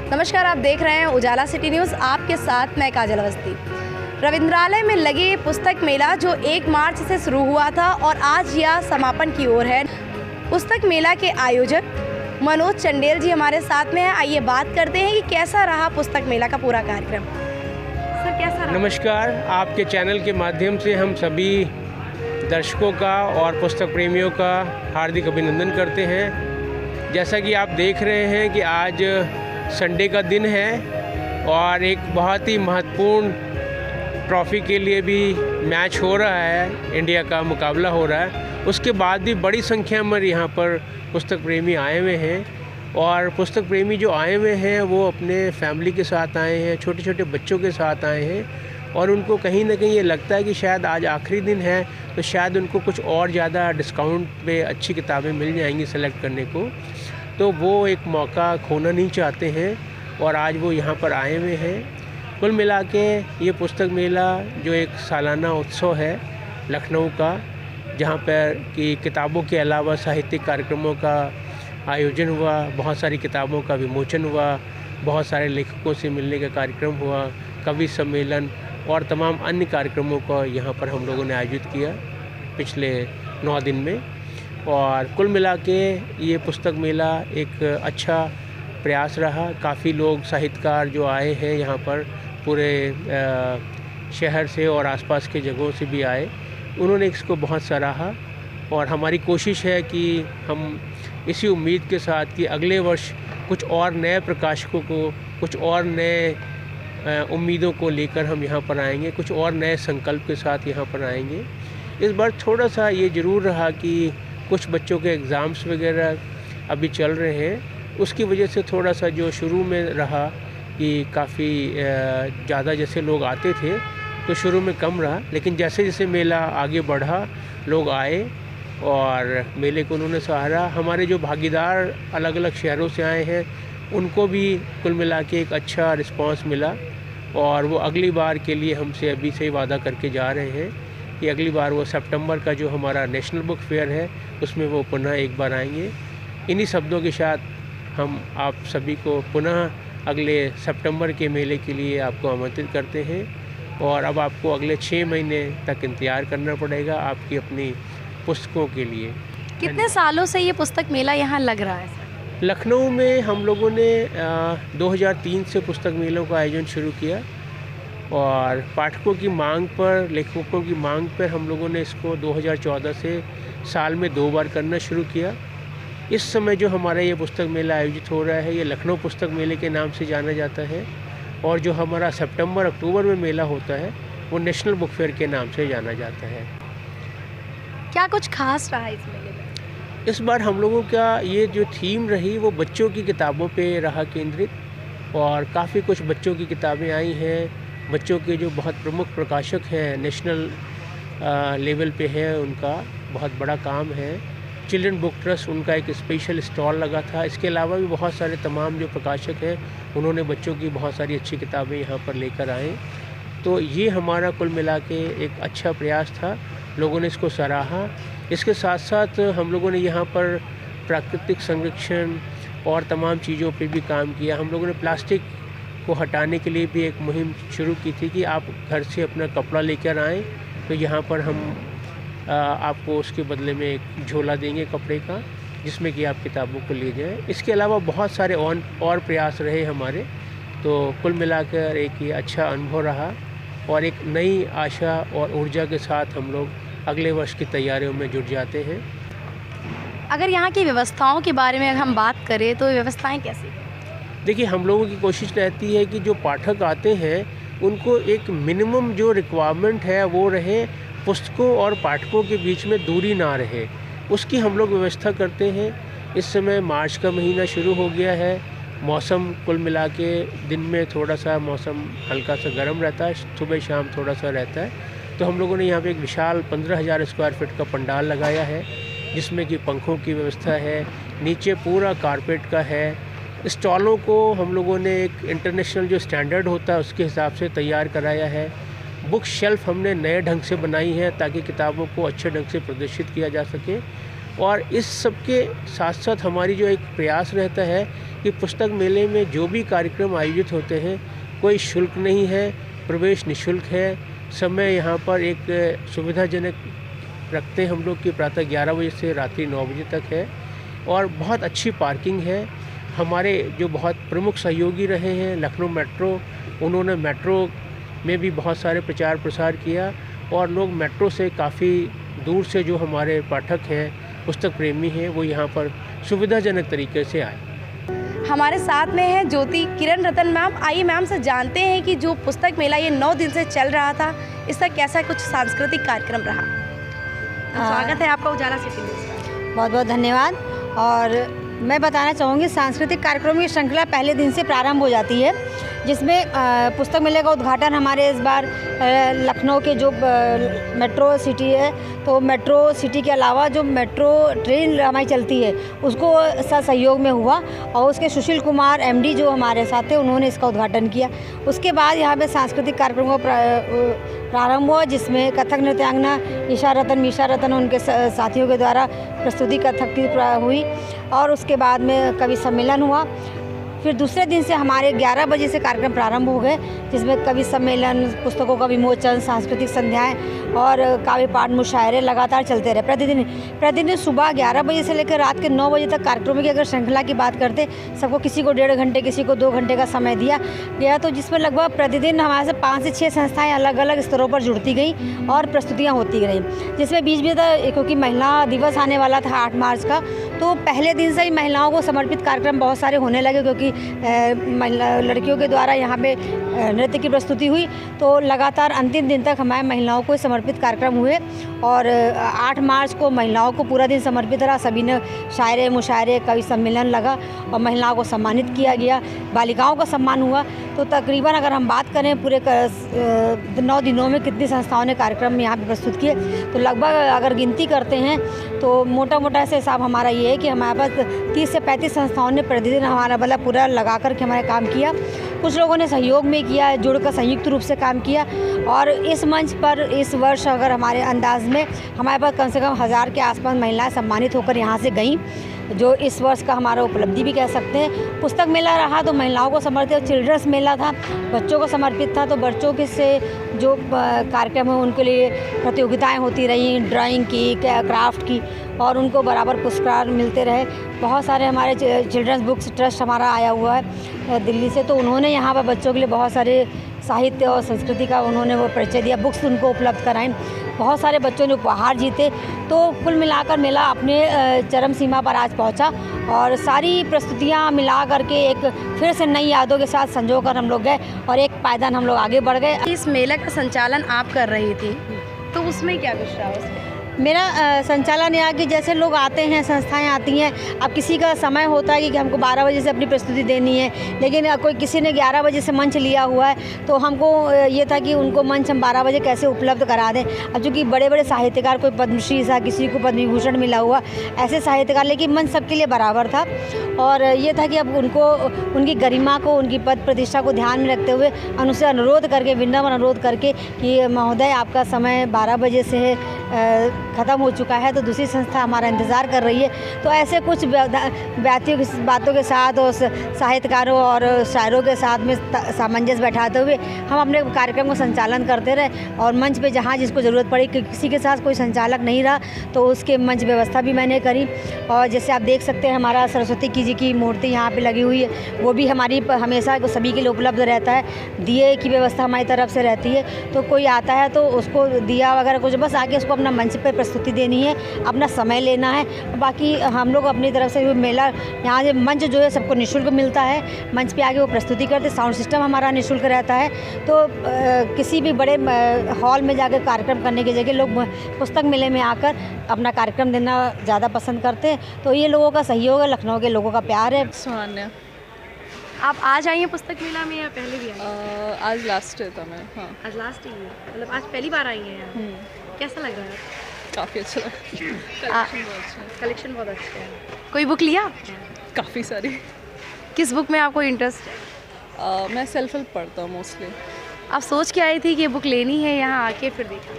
नमस्कार, आप देख रहे हैं उजाला सिटी न्यूज़। आपके साथ मैं काजल अवस्थी। रविंद्रालय में लगे पुस्तक मेला जो 1 मार्च से शुरू हुआ था और आज यह समापन की ओर है। पुस्तक मेला के आयोजक मनोज चंडेल जी हमारे साथ में हैं। आइए बात करते हैं कि कैसा रहा पुस्तक मेला का पूरा कार्यक्रम। सर, कैसा रहा? नमस्कार, आपके चैनल के माध्यम से हम सभी दर्शकों का और पुस्तक प्रेमियों का हार्दिक अभिनंदन करते हैं। जैसा कि आप देख रहे हैं कि आज संडे का दिन है और एक बहुत ही महत्वपूर्ण ट्रॉफ़ी के लिए भी मैच हो रहा है, इंडिया का मुकाबला हो रहा है। उसके बाद भी बड़ी संख्या में यहाँ पर पुस्तक प्रेमी आए हुए हैं और पुस्तक प्रेमी जो आए हुए हैं वो अपने फैमिली के साथ आए हैं, छोटे छोटे बच्चों के साथ आए हैं और उनको कहीं ना कहीं ये लगता है कि शायद आज आखिरी दिन है तो शायद उनको कुछ और ज़्यादा डिस्काउंट पे अच्छी किताबें मिल जाएंगी सेलेक्ट करने को, तो वो एक मौका खोना नहीं चाहते हैं और आज वो यहाँ पर आए हुए हैं। कुल मिला के ये पुस्तक मेला जो एक सालाना उत्सव है लखनऊ का, जहाँ पर कि किताबों के अलावा साहित्यिक कार्यक्रमों का आयोजन हुआ, बहुत सारी किताबों का विमोचन हुआ, बहुत सारे लेखकों से मिलने का कार्यक्रम हुआ, कवि सम्मेलन और तमाम अन्य कार्यक्रमों का यहाँ पर हम लोगों ने आयोजित किया पिछले 9 दिन में। और कुल मिला के ये पुस्तक मेला एक अच्छा प्रयास रहा। काफ़ी लोग साहित्यकार जो आए हैं यहाँ पर पूरे शहर से और आसपास के जगहों से भी आए, उन्होंने इसको बहुत सराहा और हमारी कोशिश है कि हम इसी उम्मीद के साथ कि अगले वर्ष कुछ और नए प्रकाशकों को, कुछ और नए उम्मीदों को लेकर हम यहाँ पर आएंगे, कुछ और नए संकल्प के साथ यहाँ पर आएंगे। इस बार थोड़ा सा ये ज़रूर रहा कि कुछ बच्चों के एग्ज़ाम्स वगैरह अभी चल रहे हैं, उसकी वजह से थोड़ा सा जो शुरू में रहा कि काफ़ी ज़्यादा जैसे लोग आते थे तो शुरू में कम रहा, लेकिन जैसे जैसे मेला आगे बढ़ा लोग आए और मेले को उन्होंने सराहा। हमारे जो भागीदार अलग अलग शहरों से आए हैं उनको भी कुल मिला के एक अच्छा रिस्पांस मिला और वो अगली बार के लिए हमसे अभी से ही वादा करके जा रहे हैं कि अगली बार वो सितंबर का जो हमारा नेशनल बुक फेयर है उसमें वो पुनः एक बार आएंगे। इन्हीं शब्दों के साथ हम आप सभी को पुनः अगले सितंबर के मेले के लिए आपको आमंत्रित करते हैं और अब आपको अगले 6 महीने तक इंतज़ार करना पड़ेगा आपकी अपनी पुस्तकों के लिए। कितने सालों से ये पुस्तक मेला यहाँ लग रहा है? लखनऊ में हम लोगों ने 2003 से पुस्तक मेलों का आयोजन शुरू किया और पाठकों की मांग पर, लेखकों की मांग पर हम लोगों ने इसको 2014 से साल में 2 बार करना शुरू किया। इस समय जो हमारा ये पुस्तक मेला आयोजित हो रहा है ये लखनऊ पुस्तक मेले के नाम से जाना जाता है और जो हमारा सितंबर अक्टूबर में मेला होता है वो नेशनल बुक फेयर के नाम से जाना जाता है। क्या कुछ खास रहा इस मेले में? इस बार हम लोगों का ये जो थीम रही वो बच्चों की किताबों पे रहा केंद्रित और काफ़ी कुछ बच्चों की किताबें आई हैं। बच्चों के जो बहुत प्रमुख प्रकाशक हैं नेशनल लेवल पे हैं, उनका बहुत बड़ा काम है। चिल्ड्रन बुक ट्रस्ट, उनका एक स्पेशल स्टॉल लगा था। इसके अलावा भी बहुत सारे तमाम जो प्रकाशक हैं उन्होंने बच्चों की बहुत सारी अच्छी किताबें यहाँ पर लेकर आए। तो ये हमारा कुल मिला के एक अच्छा प्रयास था, लोगों ने इसको सराहा। इसके साथ साथ हम लोगों ने यहाँ पर प्राकृतिक संरक्षण और तमाम चीज़ों पे भी काम किया। हम लोगों ने प्लास्टिक को हटाने के लिए भी एक मुहिम शुरू की थी कि आप घर से अपना कपड़ा लेकर आएँ तो यहाँ पर हम आपको उसके बदले में एक झोला देंगे कपड़े का जिसमें कि आप किताबों को ले जाएं। इसके अलावा बहुत सारे और प्रयास रहे हमारे, तो कुल मिलाकर एक ये अच्छा अनुभव रहा और एक नई आशा और ऊर्जा के साथ हम लोग अगले वर्ष की तैयारियों में जुट जाते हैं। अगर यहाँ की व्यवस्थाओं के बारे में हम बात करें तो व्यवस्थाएं कैसी हैं? देखिए, हम लोगों की कोशिश रहती है कि जो पाठक आते हैं उनको एक मिनिमम जो रिक्वायरमेंट है वो रहे, पुस्तकों और पाठकों के बीच में दूरी ना रहे, उसकी हम लोग व्यवस्था करते हैं। इस समय मार्च का महीना शुरू हो गया है, मौसम कुल मिला के दिन में थोड़ा सा मौसम हल्का सा गर्म रहता है, सुबह शाम थोड़ा सा रहता है। तो हम लोगों ने यहाँ पे एक विशाल 15,000 स्क्वायर फीट का पंडाल लगाया है जिसमें कि पंखों की व्यवस्था है, नीचे पूरा कारपेट का है। स्टॉलों को हम लोगों ने एक इंटरनेशनल जो स्टैंडर्ड होता है उसके हिसाब से तैयार कराया है। बुक शेल्फ़ हमने नए ढंग से बनाई है ताकि किताबों को अच्छे ढंग से प्रदर्शित किया जा सके और इस सब के साथ साथ हमारी जो एक प्रयास रहता है कि पुस्तक मेले में जो भी कार्यक्रम आयोजित होते हैं कोई शुल्क नहीं है, प्रवेश निःशुल्क है। समय यहाँ पर एक सुविधाजनक रखते हैं हम लोग कि प्रातः 11 बजे से रात्रि 9 बजे तक है और बहुत अच्छी पार्किंग है। हमारे जो बहुत प्रमुख सहयोगी रहे हैं लखनऊ मेट्रो, उन्होंने मेट्रो में भी बहुत सारे प्रचार प्रसार किया और लोग मेट्रो से काफ़ी दूर से जो हमारे पाठक हैं, पुस्तक प्रेमी हैं, वो यहाँ पर सुविधाजनक तरीके से आए। हमारे साथ में है ज्योति किरण रतन मैम। आइए मैम से जानते हैं कि जो पुस्तक मेला ये 9 दिन से चल रहा था, इसका कैसा कुछ सांस्कृतिक कार्यक्रम रहा। स्वागत है आपका उजाला सिटी न्यूज़ में। बहुत बहुत धन्यवाद। और मैं बताना चाहूँगी सांस्कृतिक कार्यक्रम की श्रृंखला पहले दिन से प्रारंभ हो जाती है, जिसमें पुस्तक मेले का उद्घाटन हमारे इस बार लखनऊ के जो मेट्रो सिटी है, तो मेट्रो सिटी के अलावा जो मेट्रो ट्रेन हमारी चलती है उसको सहयोग में हुआ और उसके सुशील कुमार एमडी जो हमारे साथ थे उन्होंने इसका उद्घाटन किया। उसके बाद यहाँ पे सांस्कृतिक कार्यक्रम का प्रारंभ हुआ, जिसमें कथक नृत्यांगना मीशा रतन उनके साथियों के द्वारा प्रस्तुति कथक की हुई और उसके बाद में कवि सम्मेलन हुआ। फिर दूसरे दिन से हमारे 11 बजे से कार्यक्रम प्रारंभ हो गए, जिसमें कवि सम्मेलन, पुस्तकों का विमोचन, सांस्कृतिक संध्याएं और काव्य पाठ, मुशायरे लगातार चलते रहे। प्रतिदिन सुबह 11 बजे से लेकर रात के 9 बजे तक कार्यक्रमों की अगर श्रृंखला की बात करते, सबको किसी को 1.5 घंटे, किसी को 2 घंटे का समय दिया गया, तो जिसमें लगभग प्रतिदिन हमारे से 5 से 6 संस्थाएँ अलग अलग स्तरों पर जुड़ती गई और प्रस्तुतियाँ होती रहीं। जिसमें बीच में क्योंकि महिला दिवस आने वाला था 8 मार्च का, तो पहले दिन से ही महिलाओं को समर्पित कार्यक्रम बहुत सारे होने लगे, क्योंकि लड़कियों के द्वारा यहाँ पे नृत्य की प्रस्तुति हुई, तो लगातार अंतिम दिन तक हमारे महिलाओं को समर्पित कार्यक्रम हुए। और 8 मार्च को महिलाओं को पूरा दिन समर्पित रहा। सभी ने शायरे, मुशायरे, कवि सम्मेलन लगा और महिलाओं को सम्मानित किया गया, बालिकाओं का सम्मान हुआ। तो तकरीबन अगर हम बात करें पूरे 9 दिनों में कितनी संस्थाओं ने कार्यक्रम यहाँ पे प्रस्तुत किए, तो लगभग अगर गिनती करते हैं तो मोटा ऐसे हिसाब हमारा ये है कि हमारे पास 30 से 35 संस्थाओं ने प्रतिदिन हमारा बल्ला पूरा लगा कर के हमारे काम किया। कुछ लोगों ने सहयोग में किया, जुड़कर संयुक्त रूप से काम किया। और इस मंच पर इस वर्ष अगर हमारे अंदाज में हमारे पास कम से कम 1000 के आसपास महिलाएं सम्मानित होकर यहाँ से गईं, जो इस वर्ष का हमारा उपलब्धि भी कह सकते हैं। पुस्तक मेला रहा तो महिलाओं को समर्पित, चिल्ड्रंस मेला था, बच्चों को समर्पित था, तो बच्चों के से जो कार्यक्रम है उनके लिए प्रतियोगिताएं होती रही, ड्राइंग की, क्राफ्ट की, और उनको बराबर पुरस्कार मिलते रहे। बहुत सारे हमारे चिल्ड्रंस बुक्स ट्रस्ट हमारा आया हुआ है दिल्ली से, तो उन्होंने यहाँ पर बच्चों के लिए बहुत सारे साहित्य और संस्कृति का उन्होंने वो परिचय दिया, बुक्स उनको उपलब्ध कराएं। बहुत सारे बच्चों ने उपहार जीते। तो कुल मिलाकर मेला अपने चरम सीमा पर आज पहुंचा और सारी प्रस्तुतियां मिला करके एक फिर से नई यादों के साथ संजो कर हम लोग गए और एक पायदान हम लोग आगे बढ़ गए। इस मेले का संचालन आप कर रही थी, तो उसमें क्या कुछ रहा उसमें? मेरा संचालन यहाँ कि जैसे लोग आते हैं, संस्थाएं आती हैं, अब किसी का समय होता है कि हमको 12 बजे से अपनी प्रस्तुति देनी है, लेकिन कोई किसी ने 11 बजे से मंच लिया हुआ है, तो हमको ये था कि उनको मंच हम 12 बजे कैसे उपलब्ध करा दें। अब चूँकि बड़े बड़े साहित्यकार, कोई पद्मश्री था, किसी को पद्म विभूषण मिला हुआ, ऐसे साहित्यकार, लेकिन मंच सबके लिए बराबर था। और ये था कि अब उनको उनकी गरिमा को, उनकी पद प्रतिष्ठा को ध्यान में रखते हुए उनसे अनुरोध करके, विनम्र अनुरोध करके कि महोदय आपका समय 12 बजे से ख़त्म हो चुका है, तो दूसरी संस्था हमारा इंतज़ार कर रही है। तो ऐसे कुछ बातों के साथ और साहित्यकारों और शायरों के साथ में सामंजस्य बैठाते हुए हम अपने कार्यक्रम को संचालन करते रहे। और मंच पे जहाँ जिसको ज़रूरत पड़ी कि किसी के साथ कोई संचालक नहीं रहा, तो उसके मंच व्यवस्था भी मैंने करी। और जैसे आप देख सकते हैं हमारा सरस्वती जी की मूर्ति यहाँ पे लगी हुई है, वो भी हमारी हमेशा सभी के लिए उपलब्ध रहता है। दिए की व्यवस्था हमारी तरफ से रहती है, तो कोई आता है तो उसको दिया वगैरह कुछ, बस आके उसको अपना मंच पे प्रस्तुति देनी है, अपना समय लेना है। बाकी हम लोग अपनी तरफ से मेला यहाँ से मंच जो है सबको निःशुल्क मिलता है, मंच पे आके वो प्रस्तुति करते। साउंड सिस्टम हमारा निःशुल्क रहता है। तो किसी भी बड़े हॉल में जाकर कार्यक्रम करने की जगह लोग पुस्तक मेले में आकर अपना कार्यक्रम देना ज़्यादा पसंद करते हैं। तो ये लोगों का सहयोग है, लखनऊ के लोगों का प्यार है। सुहान्या। आप आज आई हैं पुस्तक मेला में या पहले भी आई? आज लास्ट है था मैं। हाँ, आज लास्ट ही है, मतलब आज पहली बार आई हैं यहाँ। कैसा लग रहा है? काफ़ी अच्छा लगा। कलेक्शन बहुत अच्छा है। कोई बुक लिया? काफ़ी सारी। किस बुक में आपको इंटरेस्ट है? मैं सेल्फ हेल्प पढ़ता हूँ मोस्टली। आप सोच के आई थी कि ये बुक लेनी है, यहाँ आके फिर देखा?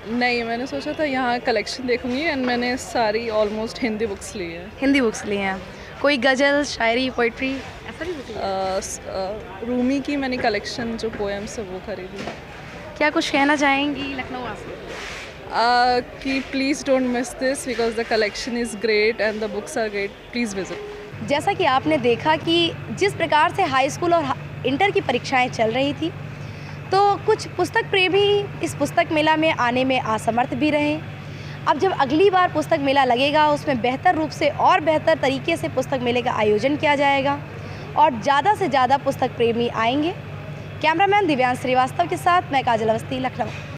नहीं, मैंने सोचा था यहाँ कलेक्शन देखूंगी एंड मैंने सारी ऑलमोस्ट हिंदी बुक्स ली है। हिंदी बुक्स ली हैं। कोई गज़ल, शायरी, पोइट्री ऐसा भी बुक लिया? रूमी की मैंने कलेक्शन जो पोएम्स है वो खरीदी। क्या कुछ कहना चाहेंगी लखनऊ वासी? कि please don't miss this because the collection is great and the books are great, please visit. जैसा कि आपने देखा कि जिस प्रकार से हाई स्कूल और इंटर की परीक्षाएं चल रही थी, तो कुछ पुस्तक प्रेमी इस पुस्तक मेला में आने में असमर्थ भी रहे। अब जब अगली बार पुस्तक मेला लगेगा, उसमें बेहतर रूप से और बेहतर तरीके से पुस्तक मेले का आयोजन किया जाएगा और ज़्यादा से ज़्यादा पुस्तक प्रेमी आएंगे। कैमरामैन दिव्यांश श्रीवास्तव के साथ मैं काजल अवस्थी, लखनऊ।